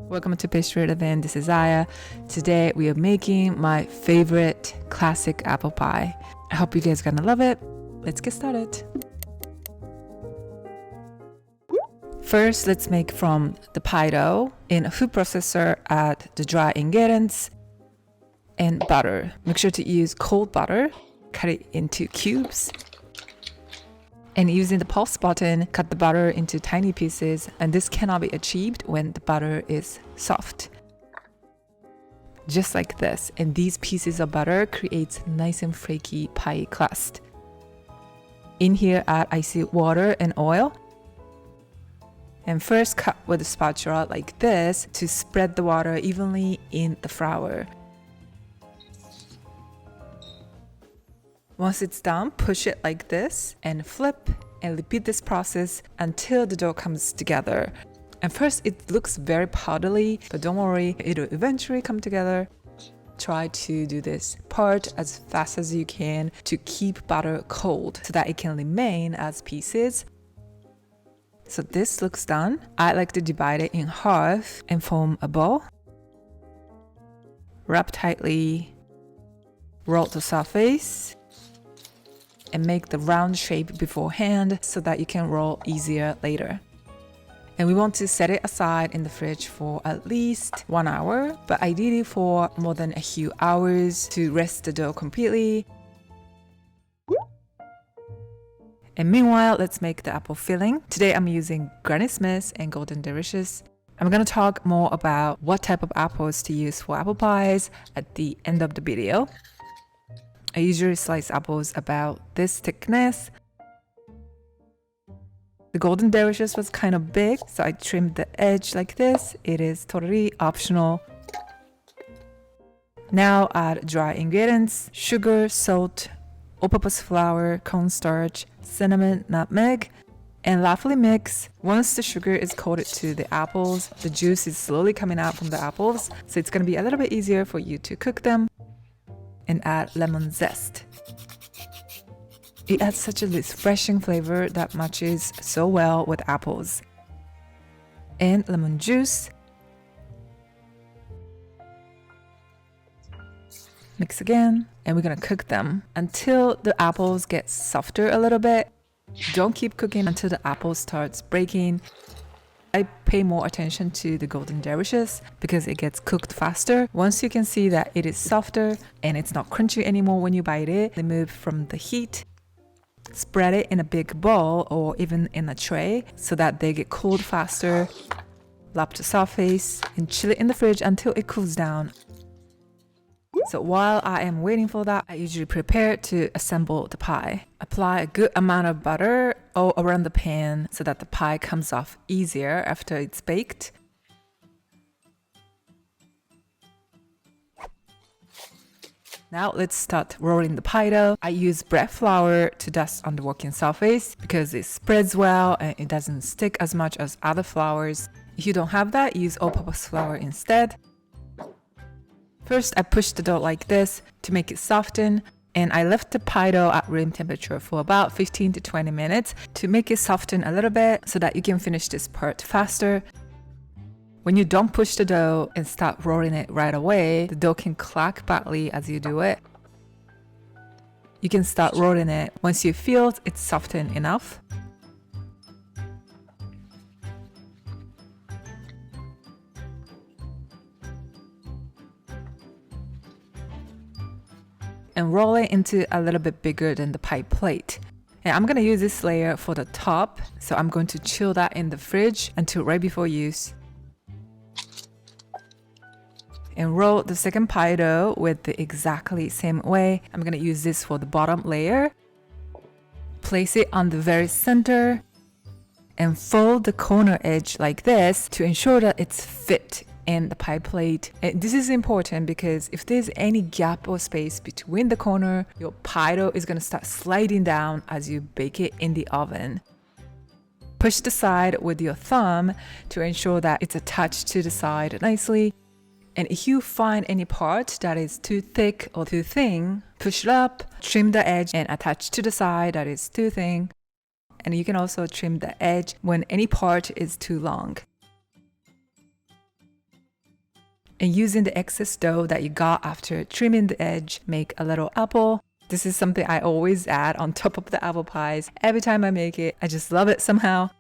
Welcome to Tbsp, and this is Aya. Today we are making my favorite classic apple pie. I hope you guys are gonna love it. Let's get started. First, let's make from the pie dough. In a food processor, add the dry ingredients and butter. Make sure to use cold butter. Cut it into cubes. And using the pulse button, cut the butter into tiny pieces, and this cannot be achieved when the butter is soft. Just like this, and these pieces of butter creates nice and flaky pie crust. In here, add icy water and oil. And first cut with a spatula like this to spread the water evenly in the flour. Once it's done, push it like this and flip and repeat this process until the dough comes together. And first it looks very powdery, but don't worry, it'll eventually come together. Try to do this part as fast as you can to keep butter cold so that it can remain as pieces. So this looks done. I like to divide it in half and form a ball. Wrap tightly, roll the surface, and make the round shape beforehand so that you can roll easier later. And we want to set it aside in the fridge for at least 1 hour, but ideally for more than a few hours to rest the dough completely. And meanwhile, let's make the apple filling. Today I'm using Granny Smith's and Golden Delicious. I'm gonna talk more about what type of apples to use for apple pies at the end of the video. I usually slice apples about this thickness. The Golden Delicious was kind of big, so I trimmed the edge like this. It is totally optional. Now add dry ingredients, sugar, salt, all-purpose flour, cornstarch, cinnamon, nutmeg, and roughly mix. Once the sugar is coated to the apples, the juice is slowly coming out from the apples, so it's going to be a little bit easier for you to cook them. And add lemon zest. It adds such a refreshing flavor that matches so well with apples. And lemon juice. Mix again, and we're gonna cook them until the apples get softer a little bit. Don't keep cooking until the apple starts breaking. I pay more attention to the Golden Delicious because it gets cooked faster. Once you can see that it is softer and it's not crunchy anymore when you bite it, remove from the heat. Spread it in a big bowl or even in a tray so that they get cooled faster. Lap the surface and chill it in the fridge until it cools down. So while I am waiting for that, I usually prepare to assemble the pie. Apply a good amount of butter all around the pan so that the pie comes off easier after it's baked. Now let's start rolling the pie dough. I use bread flour to dust on the working surface because it spreads well and it doesn't stick as much as other flours. If you don't have that, use all-purpose flour instead. First, I push the dough like this to make it soften, and I left the pie dough at room temperature for about 15 to 20 minutes to make it soften a little bit so that you can finish this part faster. When you don't push the dough and start rolling it right away, the dough can crack badly as you do it. You can start rolling it once you feel it's softened enough. And roll it into a little bit bigger than the pie plate. And I'm gonna use this layer for the top, so I'm going to chill that in the fridge until right before use. And roll the second pie dough with the exactly same way. I'm gonna use this for the bottom layer. Place it on the very center and fold the corner edge like this to ensure that it's fit in the pie plate. And this is important because if there's any gap or space between the corner, your pie dough is gonna start sliding down as you bake it in the oven. Push the side with your thumb to ensure that it's attached to the side nicely. And if you find any part that is too thick or too thin, push it up, trim the edge and attach to the side that is too thin. And you can also trim the edge when any part is too long. And using the excess dough that you got after trimming the edge, make a little apple. This is something I always add on top of the apple pies. Every time I make it, I just love it somehow.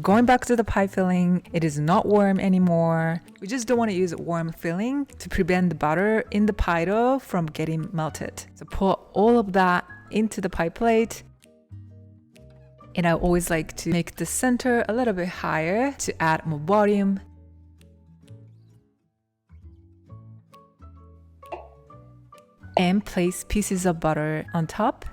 Going back to the pie filling, it is not warm anymore. We just don't want to use warm filling to prevent the butter in the pie dough from getting melted. So pour all of that into the pie plate. And I always like to make the center a little bit higher to add more volume. And place pieces of butter on top.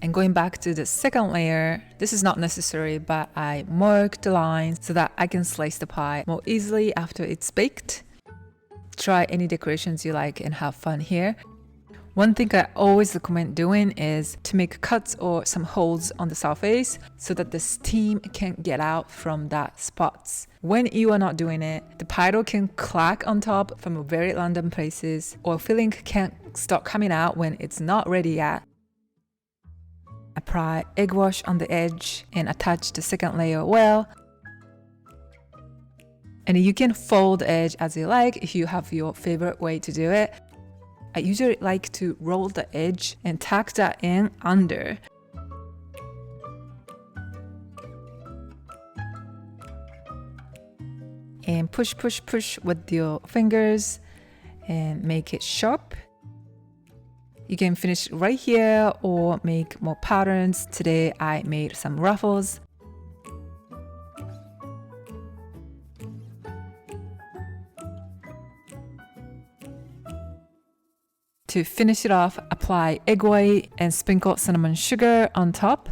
And going back to the second layer, this is not necessary, but I mark the lines so that I can slice the pie more easily after it's baked. Try any decorations you like and have fun here. One thing I always recommend doing is to make cuts or some holes on the surface so that the steam can get out from that spots. When you are not doing it, the pie dough can crack on top from very random places, or filling can start coming out when it's not ready yet. Apply egg wash on the edge and attach the second layer well. And you can fold the edge as you like if you have your favorite way to do it. I usually like to roll the edge and tuck that in under. And push with your fingers and make it sharp. You can finish right here or make more patterns. Today I made some ruffles. To finish it off, apply egg white and sprinkle cinnamon sugar on top.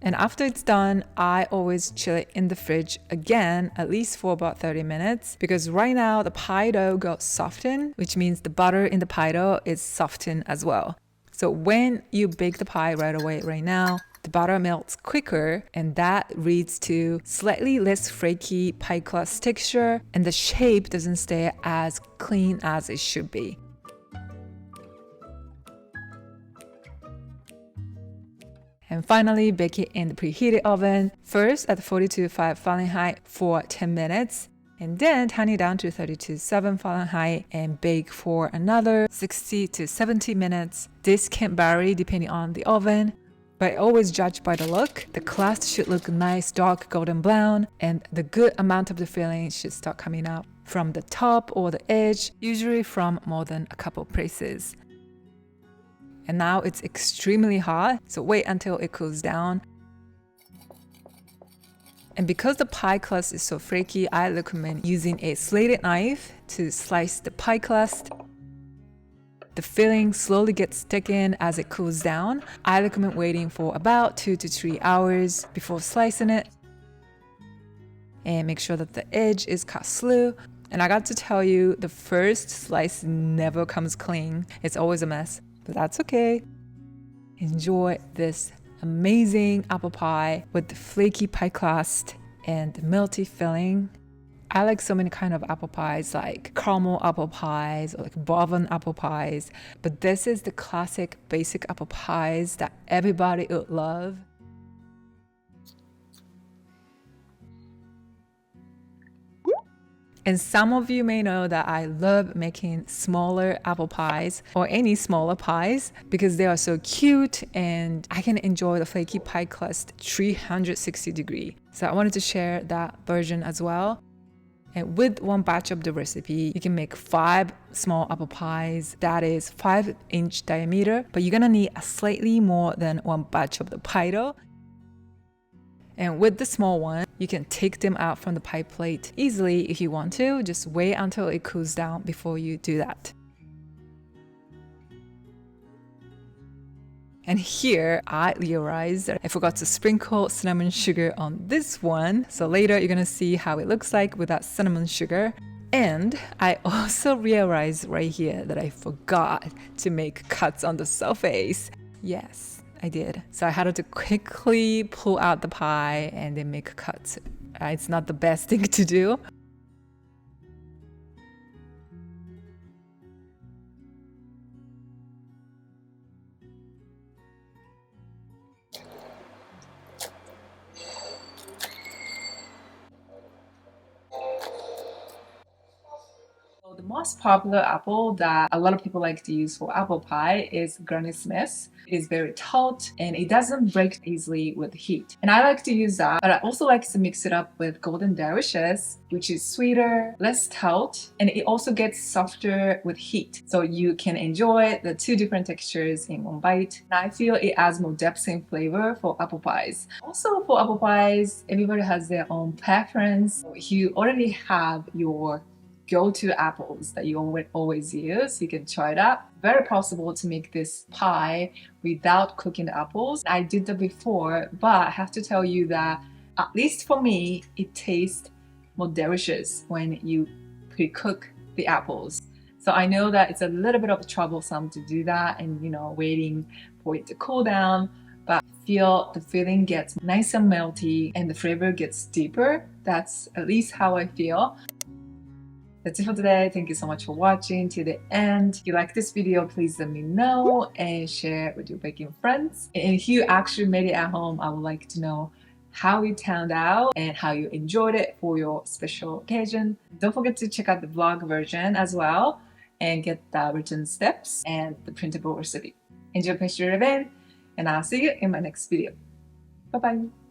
And after it's done, I always chill it in the fridge again, at least for about 30 minutes, because right now the pie dough got softened, which means the butter in the pie dough is softened as well. So when you bake the pie right away right now, the butter melts quicker, and that leads to slightly less flaky pie crust texture, and the shape doesn't stay as clean as it should be. And finally, bake it in the preheated oven, first at 42.5 Fahrenheit for 10 minutes, and then turn it down to 32.7 Fahrenheit and bake for another 60 to 70 minutes. This can vary depending on the oven, but I always judge by the look. The crust should look nice, dark golden brown, and the good amount of the filling should start coming out from the top or the edge, usually from more than a couple places. And now it's extremely hot, so wait until it cools down. And because the pie crust is so flaky, I recommend using a slated knife to slice the pie crust. The filling slowly gets thickened as it cools down. I recommend waiting for about 2 to 3 hours before slicing it. And make sure that the edge is cut through. And I got to tell you, the first slice never comes clean. It's always a mess. But that's okay. Enjoy this amazing apple pie with the flaky pie crust and the melty filling. I like so many kind of apple pies, like caramel apple pies or like bourbon apple pies. But this is the classic basic apple pies that everybody would love. And some of you may know that I love making smaller apple pies or any smaller pies because they are so cute and I can enjoy the flaky pie crust 360 degrees. So I wanted to share that version as well. And with one batch of the recipe, you can make 5 small apple pies. That is 5-inch diameter, but you're gonna need a slightly more than one batch of the pie dough. And with the small one, you can take them out from the pie plate easily if you want to. Just wait until it cools down before you do that. And here I realized that I forgot to sprinkle cinnamon sugar on this one. So later you're gonna see how it looks like without cinnamon sugar. And I also realized right here that I forgot to make cuts on the surface. Yes. I did. So I had to quickly pull out the pie and then make cuts. It's not the best thing to do. most popular apple that a lot of people like to use for apple pie is Granny Smith. It is very taut and it doesn't break easily with heat. And I like to use that, but I also like to mix it up with Golden Delicious, which is sweeter, less taut, and it also gets softer with heat. So you can enjoy the two different textures in one bite. And I feel it adds more depth and flavor for apple pies. Also for apple pies, everybody has their own preference. So if you already have your go-to apples that you always use, you can try it out. Very possible to make this pie without cooking the apples. I did that before, but I have to tell you that at least for me, it tastes more delicious when you pre-cook the apples. So I know that it's a little bit of troublesome to do that and waiting for it to cool down, but I feel the filling gets nice and melty and the flavor gets deeper. That's at least how I feel. That's it for today. Thank you so much for watching to the end. If you like this video, please let me know and share it with your baking friends. And if you actually made it at home, I would like to know how it turned out and how you enjoyed it for your special occasion. Don't forget to check out the vlog version as well and get the written steps and the printable recipe. Enjoy pastry event, and I'll see you in my next video. Bye bye.